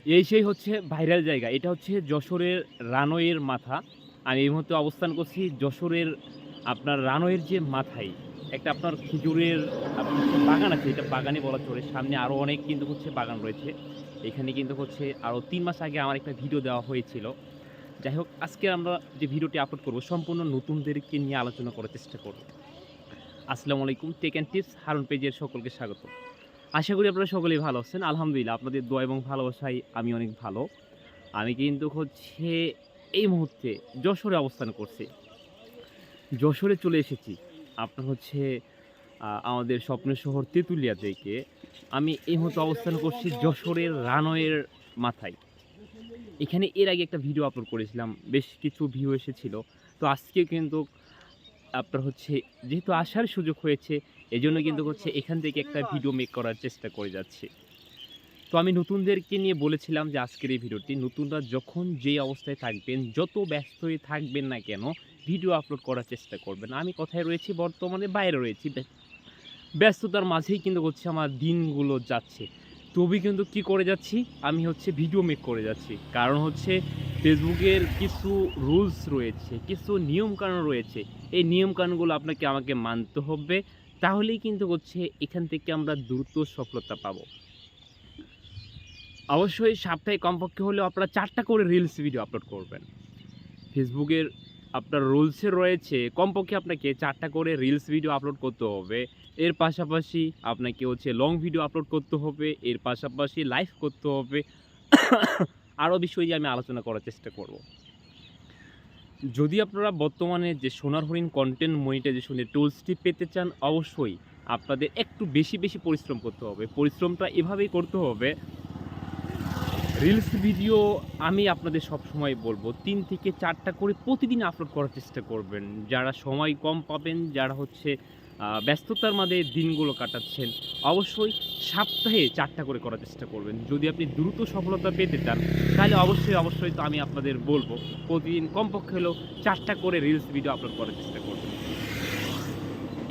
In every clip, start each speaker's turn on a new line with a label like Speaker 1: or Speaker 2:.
Speaker 1: এই সেই হচ্ছে ভাইরাল জায়গা। এটা হচ্ছে যশোরের রানওয়ের মাথা। আমি এই মুহূর্তে অবস্থান করছি যশোরের আপনার রানওয়ের যে মাথায় একটা আপনার খেজুরের আপনার হচ্ছে বাগান আছে। এটা বাগানই বলা চলে। সামনে আরো অনেক কিন্তু হচ্ছে বাগান রয়েছে। এখানে কিন্তু হচ্ছে আরো ৩ মাস আগে আমার একটা ভিডিও দেওয়া হয়েছিল। যাই হোক আজকে আমরা যে ভিডিওটি আপলোড করব সম্পূর্ণ নতুনদেরকে নিয়ে আলোচনা করার চেষ্টা করব। আসসালামু আলাইকুম। টেক অ্যান্ড টিপস হারুন পেজের সকলকে স্বাগত। আশা করি আপনারা সকলেই ভালো আছেন। আলহামদুলিল্লাহ আপনাদের দোয়া এবং ভালোবাসায় আমি অনেক ভালো। আমি কিন্তু হচ্ছে এই মুহূর্তে যশোরে অবস্থান করছি। যশোরে চলে এসেছি। আপনার হচ্ছে আমাদের স্বপ্নের শহর তেঁতুলিয়া থেকে। আমি এই মুহূর্তে অবস্থান করছি যশোরের রানওয়ের মাথায়। এখানে এর আগে একটা ভিডিও আপলোড করেছিলাম। বেশ কিছু ভিউ এসেছিল। তো আজকে কিন্তু আপনার হচ্ছে যেহেতু আসার সুযোগ হয়েছে, এজন্য কিন্তু হচ্ছে এখান থেকে একটা ভিডিও মেক করার চেষ্টা করে যাচ্ছি। তো আমি নতুনদেরকে নিয়ে বলেছিলাম যে আজকের এই ভিডিওটি নতুনরা যখন যেই অবস্থায় থাকবেন, যত ব্যস্তই থাকবেন না কেন, ভিডিও আপলোড করার চেষ্টা করবেন। আমি কোথায় রয়েছি? বর্তমানে বাইরে রয়েছি। ব্যস্ততার মাঝেই কিন্তু হচ্ছে আমার দিনগুলো যাচ্ছে। তবে কিন্তু কি করে যাচ্ছি? আমি হচ্ছে ভিডিও মেক করে যাচ্ছি। কারণ হচ্ছে ফেসবুকের কিছু রুলস রয়েছে, কিছু নিয়মকানুন রয়েছে। এই নিয়মকানুনগুলো আপনাকে আমাকে মানতে হবে। তাহলেই কিন্তু হচ্ছে এখান থেকে আমরা দ্রুত সফলতা পাবো। অবশ্যই সপ্তাহে কমপক্ষে হলেও আপনারা ৪ টা করে রিলস ভিডিও আপলোড করবেন। ফেসবুকের আপনার রুলসে রয়েছে কমপক্ষে আপনাকে ৪ টা করে রিলস ভিডিও আপলোড করতে হবে। এর পাশাপাশি আপনাকে হচ্ছে লং ভিডিও আপলোড করতে হবে। এর পাশাপাশি লাইভ করতে হবে। আরও বিষয় নিয়ে আমি আলোচনা করার চেষ্টা করব। যদি আপনারা বর্তমানে যে সোনার হরিণ কনটেন্ট মনিটাইজেশনের টুলসটি পেতে চান, অবশ্যই আপনাদের একটু বেশি পরিশ্রম করতে হবে। পরিশ্রমটা এভাবেই করতে হবে। রিলস ভিডিও আমি আপনাদের সবসময় বলবো ৩ থেকে ৪ টা করে প্রতিদিন আপলোড করার চেষ্টা করবেন। যারা সময় কম পাবেন, যারা হচ্ছে ব্যস্ততার মাঝে দিনগুলো কাটাচ্ছেন, অবশ্যই সপ্তাহে ৪ টা করে করার চেষ্টা করবেন। যদি আপনি দ্রুত সফলতা পেতে চান, তাহলে অবশ্যই তো আমি আপনাদের বলবো প্রতিদিন কমপক্ষে হলেও ৪ টা করে রিলস ভিডিও আপলোড করার চেষ্টা করবেন।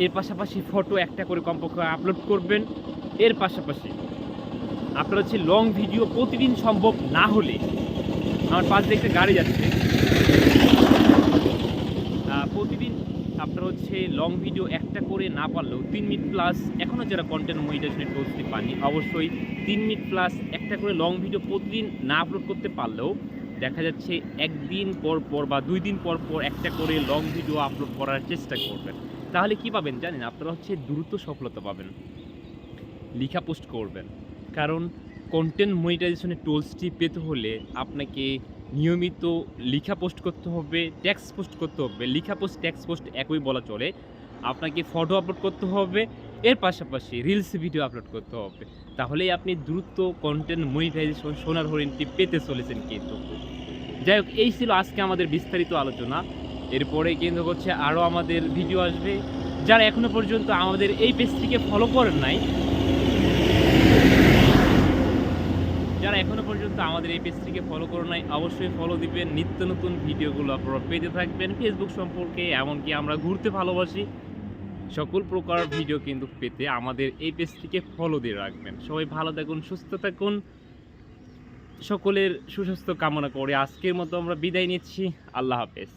Speaker 1: এর পাশাপাশি ফটো একটা করে কমপক্ষে আপলোড করবেন। এর পাশাপাশি আপনার হচ্ছে লং ভিডিও প্রতিদিন সম্ভব না হলে, আমার পাশ দিয়ে একটা গাড়ি যাচ্ছে, প্রতিদিন আপনার হচ্ছে লং ভিডিও একটা করে না পারলেও ৩ মিনিট প্লাস, এখনও যারা কন্টেন্ট মনিটাইজেশনের টুলসটি পাননি, অবশ্যই ৩ মিনিট প্লাস একটা করে লং ভিডিও প্রতিদিন না আপলোড করতে পারলেও দেখা যাচ্ছে ১ দিন পর বা ২ দিন পর একটা করে লং ভিডিও আপলোড করার চেষ্টা করবেন। তাহলে কি পাবেন জানেন? আপনারা হচ্ছে দ্রুত সফলতা পাবেন। লিখা পোস্ট করবেন। কারণ কন্টেন্ট মনিটাইজেশনের টুলসটি পেতে হলে আপনাকে নিয়মিত লিখা পোস্ট করতে হবে, টেক্সট পোস্ট করতে হবে। লিখা পোস্ট, টেক্সট পোস্ট একই বলা চলে। আপনাকে ফটো আপলোড করতে হবে, এর পাশাপাশি রিলস ভিডিও আপলোড করতে হবে। তাহলেই আপনি দ্রুত কন্টেন্ট মনিটাইজেশন সোনার হরিণটি পেতে চলেছেন কিন্তু। যাই হোক, এই ছিল আজকে আমাদের বিস্তারিত আলোচনা। এরপরে কিন্তু হচ্ছে আরও আমাদের ভিডিও আসবে। যারা এখনও পর্যন্ত আমাদের এই পেজটিকে ফলো করেন নাই, যারা এখনও পর্যন্ত আমাদের এই পেজটিকে ফলো করে নাই, অবশ্যই ফলো দিবেন। নিত্য নতুন ভিডিওগুলো আপনারা পেতে থাকবেন ফেসবুক সম্পর্কে। এমনকি আমরা ঘুরতে ভালোবাসি, সকল প্রকার ভিডিও কিন্তু পেতে আমাদের এই পেজটিকে ফলো দিয়ে রাখবেন। সবাই ভালো থাকুন, সুস্থ থাকুন। সকলের সুস্বাস্থ্য কামনা করে আজকের মতো আমরা বিদায় নিচ্ছি। আল্লাহ হাফেজ।